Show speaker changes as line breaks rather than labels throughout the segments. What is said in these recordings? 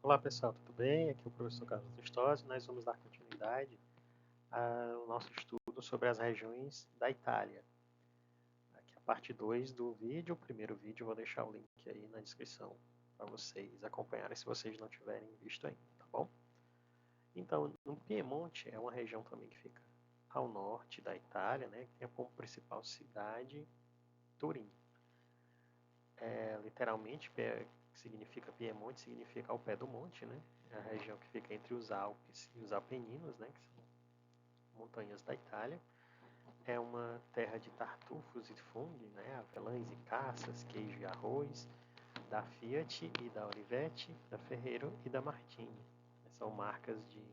Olá pessoal, tudo bem? Aqui é o professor Carlos Custódio. Nós vamos dar continuidade ao nosso estudo sobre as regiões da Itália. Aqui é a parte 2 do vídeo. O primeiro vídeo eu vou deixar o link aí na descrição para vocês acompanharem se vocês não tiverem visto ainda, tá bom? Então, no Piemonte é uma região também que fica ao norte da Itália, né? Que tem como principal cidade Turim. Literalmente, significa Piemonte, significa ao pé do monte, né? É a região que fica entre os Alpes e os Apeninos, né? Que são montanhas da Itália. É uma terra de tartufos e funghi, né? Avelãs e caças, queijo e arroz, da Fiat e da Olivetti, da Ferrero e da Martini. São marcas de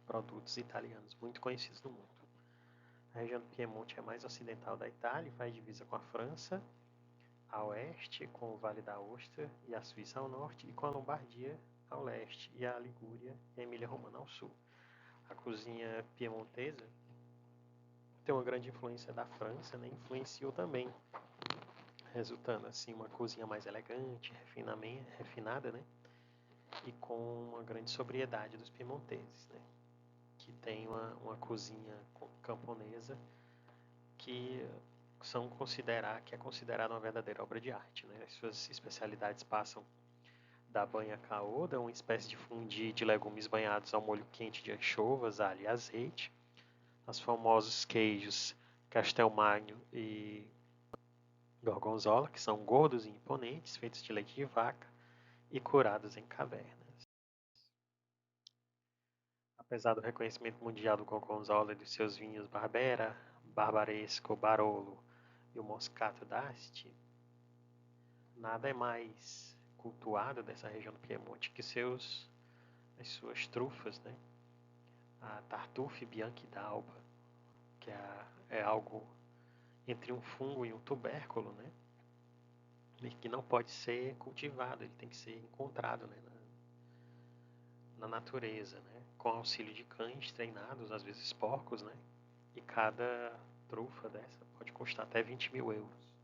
produtos italianos muito conhecidos no mundo. A região do Piemonte é mais ocidental da Itália e faz divisa com a França a oeste, com o Vale da Aosta e a Suíça ao norte, e com a Lombardia ao leste, e a Ligúria e a Emília-Romana ao sul. A cozinha piemontesa tem uma grande influência da França, né? Influenciou também, resultando assim uma cozinha mais elegante, refinada, né? E com uma grande sobriedade dos piemonteses, né? Que tem uma cozinha camponesa que é considerada uma verdadeira obra de arte, né? As suas especialidades passam da banha caoda, uma espécie de fundi de legumes banhados ao molho quente de anchovas, alho e azeite, os famosos queijos Castelmagno e Gorgonzola, que são gordos e imponentes, feitos de leite de vaca e curados em cavernas. Apesar do reconhecimento mundial do Gorgonzola e dos seus vinhos Barbera, Barbaresco, Barolo e o Moscato d'Asti, nada é mais cultuado dessa região do Piemonte que as suas trufas, né? A Tartuffe Bianchi d'Alba, que é algo entre um fungo e um tubérculo, né? E que não pode ser cultivado, ele tem que ser encontrado, né? Na natureza, né? Com auxílio de cães treinados, às vezes porcos, né? E cada trufa dessa pode custar até 20 mil euros.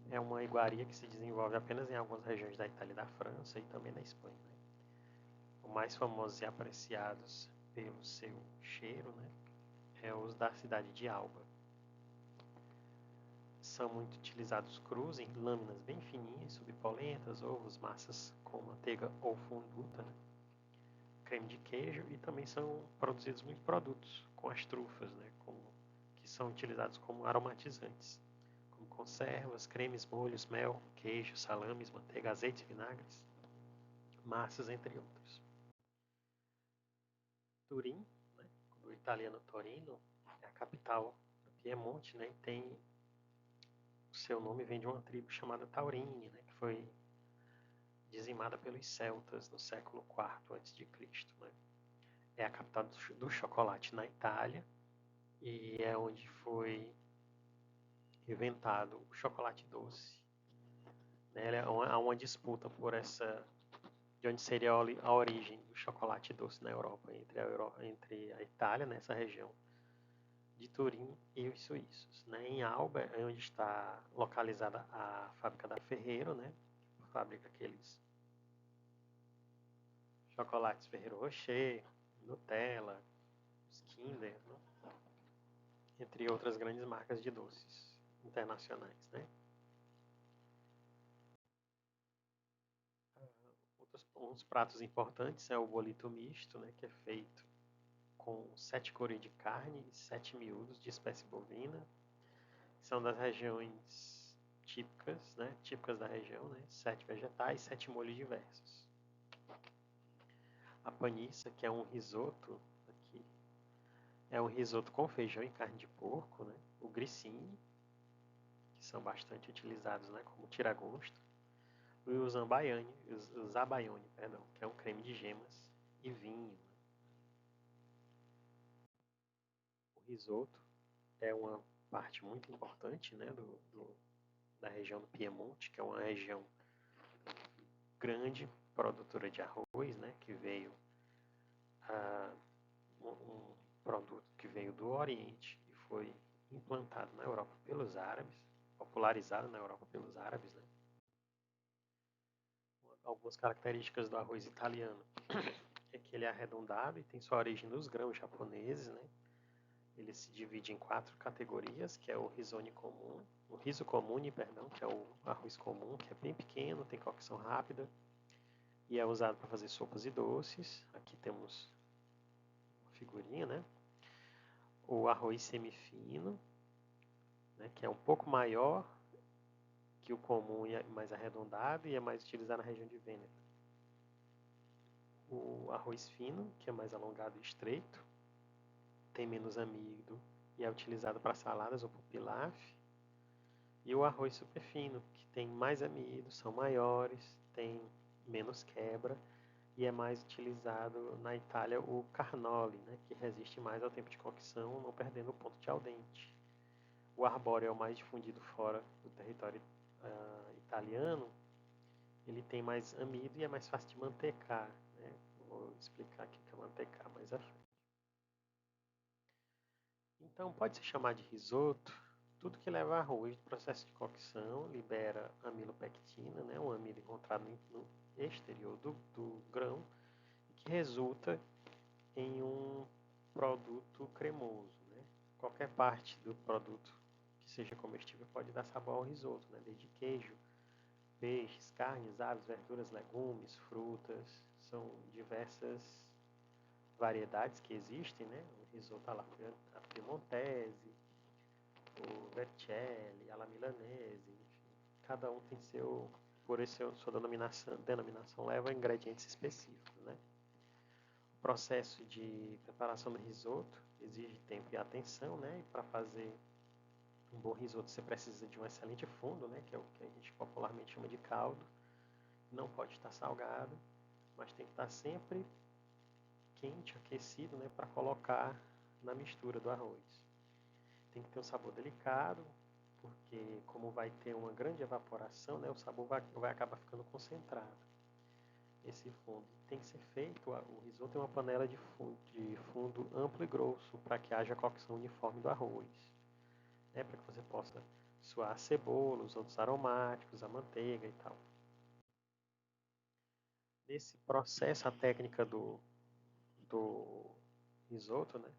É uma iguaria que se desenvolve apenas em algumas regiões da Itália e da França e também na Espanha. Né? Os mais famosos e apreciados pelo seu cheiro, né? É os da cidade de Alba. São muito utilizados crus em lâminas bem fininhas, sob polentas, ovos, massas com manteiga ou fonduta, né? Creme de queijo, e também são produzidos muitos produtos com as trufas, né? Que são utilizados como aromatizantes, como conservas, cremes, molhos, mel, queijo, salames, manteiga, azeites, vinagres, massas, entre outros. Turim, né? Do italiano Torino, é a capital do Piemonte, né? E tem o seu nome vem de uma tribo chamada Taurine, né? Que foi dizimada pelos celtas no século IV a.C. Né? É a capital do chocolate na Itália e é onde foi inventado o chocolate doce. Né? Há uma disputa por de onde seria a origem do chocolate doce na Europa, entre a Itália, nessa região de Turim, e os suíços. Né? Em Alba é onde está localizada a fábrica da Ferrero, né? Fabrica aqueles chocolates Ferrero Rocher, Nutella, os Kinder, né? Entre outras grandes marcas de doces internacionais. Né? Uns pratos importantes é o bolito misto, né? Que é feito com 7 cores de carne e 7 miúdos de espécie bovina. São das regiões típicas, né? Típicas da região, né? 7 vegetais, 7 molhos diversos. A paniça, que é um risoto, aqui, é um risoto com feijão e carne de porco, né? O grissini, que são bastante utilizados, né? Como tiragosto. E o zabaione, perdão, que é um creme de gemas e vinho. Né? O risoto é uma parte muito importante, né? Da região do Piemonte, que é uma região grande produtora de arroz, né? Que veio um produto que veio do Oriente e foi implantado na Europa pelos árabes, popularizado na Europa pelos árabes, né? algumas características do arroz italiano é que ele é arredondado e tem sua origem nos grãos japoneses, né? Ele se divide em 4 categorias, que é o risone comum, o riso comune, perdão, que é o arroz comum, que é bem pequeno, tem cocção rápida e é usado para fazer sopas e doces. Aqui temos uma figurinha, né? O arroz semifino, né, que é um pouco maior que o comum e é mais arredondado e é mais utilizado na região de Vêneto. O arroz fino, que é mais alongado e estreito, tem menos amido e é utilizado para saladas ou para pilaf. E o arroz super fino, que tem mais amido, são maiores, tem menos quebra e é mais utilizado na Itália o carnole, né, que resiste mais ao tempo de cocção, não perdendo o ponto de al dente. O arbóreo é o mais difundido fora do território italiano, ele tem mais amido e é mais fácil de mantecar, né? Vou explicar aqui o que é mantecar mais à frente. Então, pode se chamar de risoto tudo que leva arroz no processo de cocção, libera amilopectina, né, um amido encontrado no exterior do grão, que resulta em um produto cremoso. Né? Qualquer parte do produto que seja comestível pode dar sabor ao risoto, né? Desde queijo, peixes, carnes, aves, verduras, legumes, frutas, são diversas variedades que existem, né? O risoto alla piemontese, o vercelli, alla milanese, enfim. Cada um tem seu, por isso sua denominação leva ingredientes específicos, né? O processo de preparação do risoto exige tempo e atenção, né? E para fazer um bom risoto você precisa de um excelente fundo, né? Que é o que a gente popularmente chama de caldo. Não pode estar salgado, mas tem que estar sempre quente, aquecido, né? Para colocar na mistura do arroz. Tem que ter um sabor delicado, porque como vai ter uma grande evaporação, né? O sabor vai acabar ficando concentrado. Esse fundo tem que ser feito, o risoto em uma panela de fundo amplo e grosso, para que haja cocção uniforme do arroz. Né, para que você possa suar a cebola, os outros aromáticos, a manteiga e tal. Nesse processo, a técnica do risoto, né,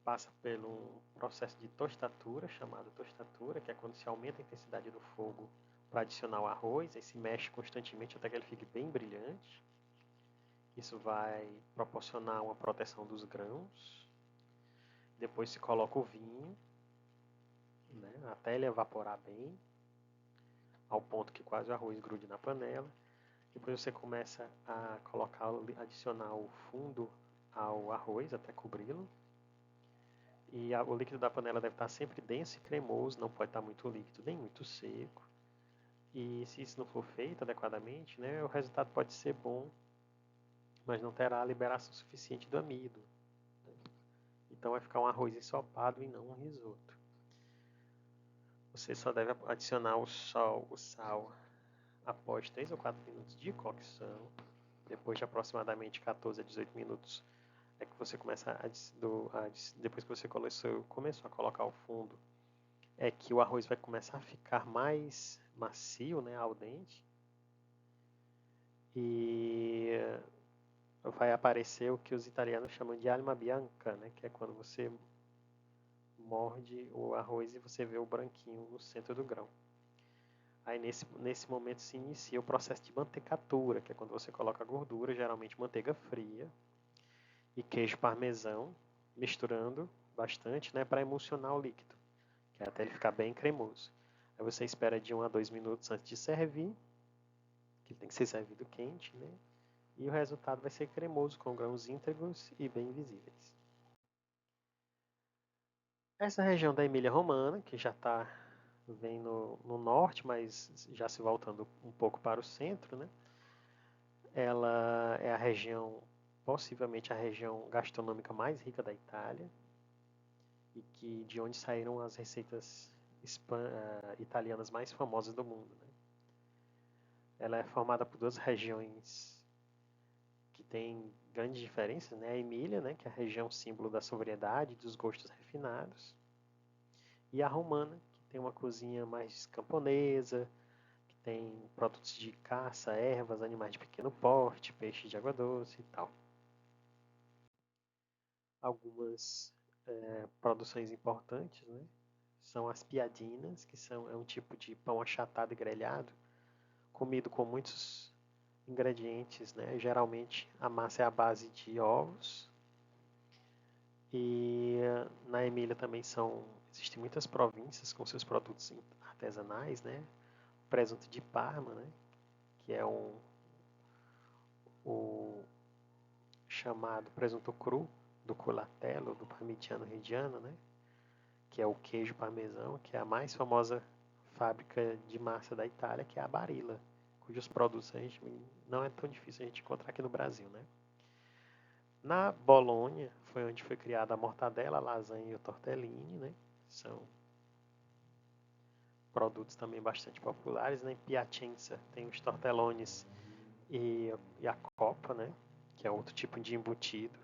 passa por um processo de tostatura, chamado tostatura, que é quando se aumenta a intensidade do fogo para adicionar o arroz, aí se mexe constantemente até que ele fique bem brilhante. Isso vai proporcionar uma proteção dos grãos. Depois se coloca o vinho, né, até ele evaporar bem, ao ponto que quase o arroz grude na panela. Depois você começa a adicionar o fundo ao arroz até cobri-lo. E o líquido da panela deve estar sempre denso e cremoso, não pode estar muito líquido nem muito seco. E se isso não for feito adequadamente, né, o resultado pode ser bom, mas não terá a liberação suficiente do amido. Então vai ficar um arroz ensopado e não um risoto. Você só deve adicionar o sal após 3 ou 4 minutos de cocção. Depois de aproximadamente 14 a 18 minutos é que você começa depois que você começou a colocar o fundo, é que o arroz vai começar a ficar mais macio, né, al dente. E vai aparecer o que os italianos chamam de alma bianca, né, que é quando você morde o arroz e você vê o branquinho no centro do grão. Aí nesse momento se inicia o processo de mantecatura, que é quando você coloca a gordura, geralmente manteiga fria, e queijo parmesão, misturando bastante, né, para emulsionar o líquido, que é até ele ficar bem cremoso. Aí você espera de 1 a 2 minutos antes de servir, que tem que ser servido quente, né? E o resultado vai ser cremoso, com grãos íntegros e bem visíveis. Essa região da Emília-Romana, que já está vem no norte, mas já se voltando um pouco para o centro, né? Ela é a região, possivelmente a região gastronômica mais rica da Itália, e que de onde saíram as receitas italianas mais famosas do mundo. Né? Ela é formada por 2 regiões que têm grandes diferenças, né? A Emília, né, que é a região símbolo da sobriedade e dos gostos refinados, e a Romana, que tem uma cozinha mais camponesa, que Tem produtos de caça, ervas, animais de pequeno porte, peixes de água doce e tal. Algumas produções importantes, né, são as piadinas, que é um tipo de pão achatado e grelhado, comido com muitos ingredientes, né? Geralmente a massa é à base de ovos. E na Emília também existem muitas províncias com seus produtos artesanais, né? O presunto de Parma, né? Que é o chamado presunto cru do Colatello, do Parmigiano Reggiano, né? Que é o queijo parmesão, que é a mais famosa fábrica de massa da Itália, que é a Barilla, cujos produtos não é tão difícil a gente encontrar aqui no Brasil, né? Na Bolonha foi onde foi criada a mortadela, a lasanha e o tortellini, né? São produtos também bastante populares. Né? Em Piacenza tem os tortellones e a copa, né? Que é outro tipo de embutido.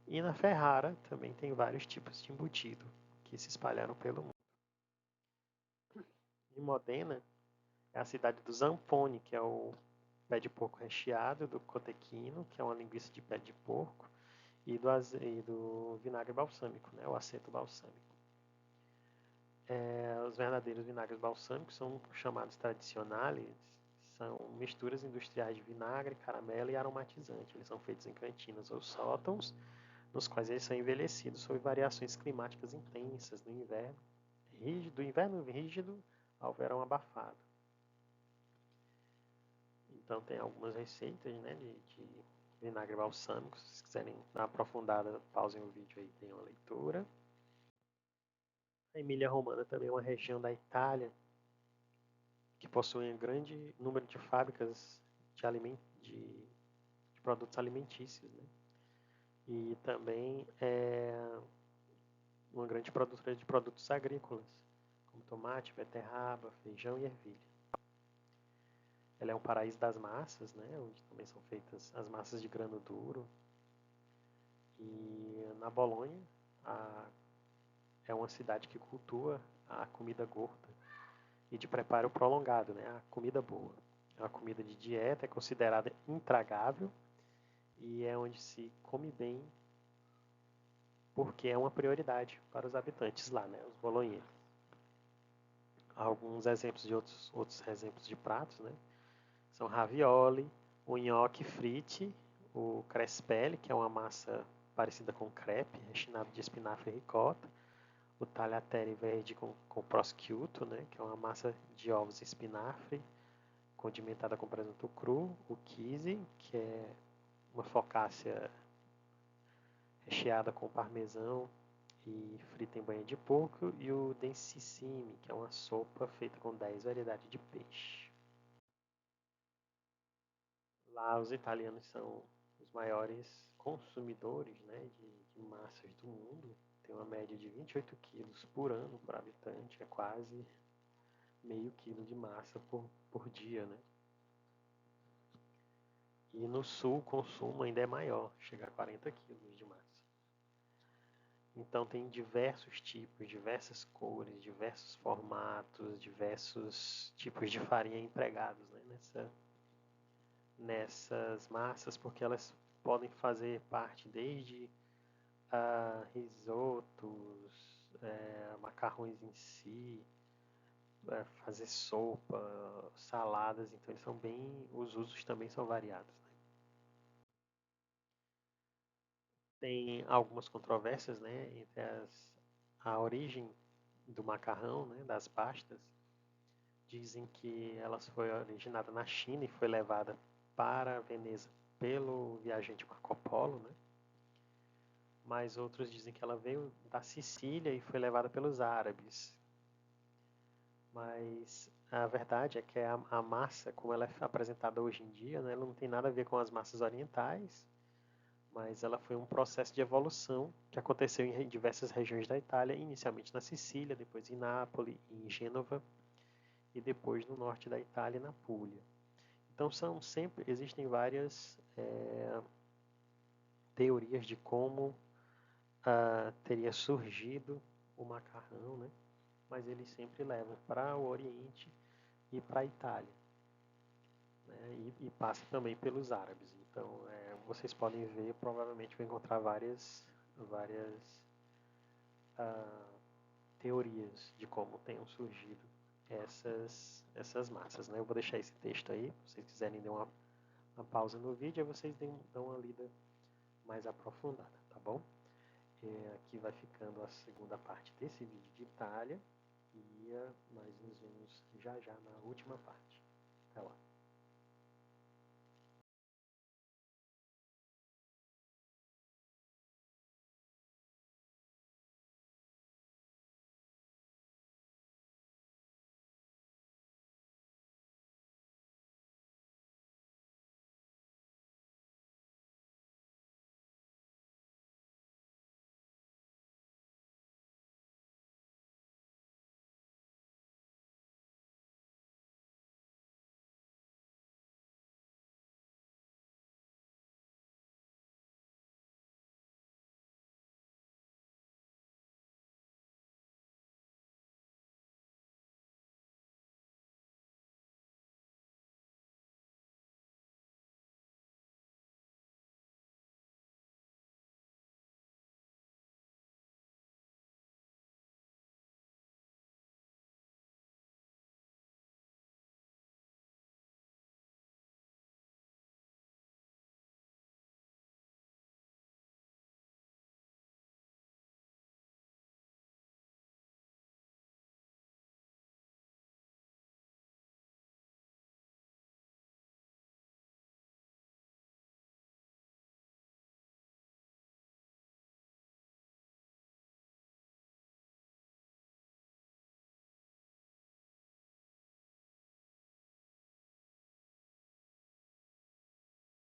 E na Ferrara também tem vários tipos de embutido que se espalharam pelo mundo. Em Modena é a cidade do zampone, que é o pé de porco recheado, do cotechino, que é uma linguiça de pé de porco, e do vinagre balsâmico, né, o aceto balsâmico. Os verdadeiros vinagres balsâmicos são chamados tradicionais, são misturas industriais de vinagre, caramelo e aromatizante. Eles são feitos em cantinas ou sótãos, nos quais eles são envelhecidos sob variações climáticas intensas no inverno, do inverno rígido ao verão abafado. Então tem algumas receitas, né, de vinagre balsâmico. Se vocês quiserem dar uma aprofundada, pausem o vídeo aí, tem uma leitura. A Emília-Romana também é uma região da Itália que possui um grande número de fábricas de produtos alimentícios, né? E também é uma grande produtora de produtos agrícolas, como tomate, beterraba, feijão e ervilha. Ela é um paraíso das massas, né? Onde também são feitas as massas de grano duro. E na Bolonha é uma cidade que cultua a comida gorda e de preparo prolongado, né? A comida boa. A comida de dieta é considerada intragável e é onde se come bem porque é uma prioridade para os habitantes lá, né? Os bolonheses. Alguns exemplos de outros exemplos de pratos, né? São ravioli, o nhoque fritti, o crespelle, que é uma massa parecida com crepe, recheado de espinafre e ricota, o tagliatelle verde com prosciutto, né? Que é uma massa de ovos e espinafre, condimentada com presunto cru, o chisi, que é uma focaccia recheada com parmesão e frita em banha de porco, e o densissime, que é uma sopa feita com 10 variedades de peixe. Lá os italianos são os maiores consumidores, né, de massas do mundo. Tem uma média de 28 quilos por ano por habitante, é quase meio quilo de massa por dia, né? E no sul o consumo ainda é maior, chega a 40 quilos de massa. Então tem diversos tipos, diversas cores, diversos formatos, diversos tipos de farinha empregados, né, nessas massas, porque elas podem fazer parte desde risotos, macarrões em si, fazer sopa, saladas, então eles são os usos também são variados. Né? Tem algumas controvérsias, né, entre a origem do macarrão, né, das pastas. Dizem que elas foi originada na China e foi levada para Veneza pelo viajante Marco Polo, né? Mas outros dizem que ela veio da Sicília e foi levada pelos árabes. Mas a verdade é que a massa, como ela é apresentada hoje em dia, né, ela não tem nada a ver com as massas orientais, mas ela foi um processo de evolução que aconteceu em diversas regiões da Itália, inicialmente na Sicília, depois em Nápoles, em Gênova e depois no norte da Itália, na Puglia. Então existem várias teorias de como teria surgido o macarrão, né? Mas eles sempre levam para o Oriente e para a Itália. né, e passa também pelos árabes. Então, vocês podem ver, provavelmente vai encontrar várias teorias de como tenham surgido essas massas. Né? Eu vou deixar esse texto aí, se vocês quiserem dar uma pausa no vídeo, aí vocês dão uma lida mais aprofundada, tá bom? Aqui vai ficando a segunda parte desse vídeo de Itália e nós nos vemos já já na última parte. Até lá.